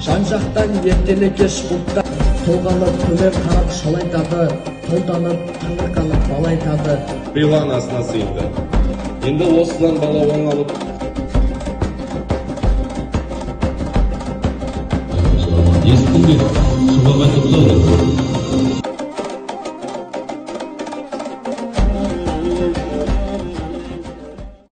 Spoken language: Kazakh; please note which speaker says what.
Speaker 1: жан-жақтан ертелі кеш бұлттар толғанып төмен қарап шалайтады, толданып таңырқанып бала айтады.
Speaker 2: Қиылған асына сыйынды. Енді осыдан бала оңалып
Speaker 3: естің бе? Суға қайтып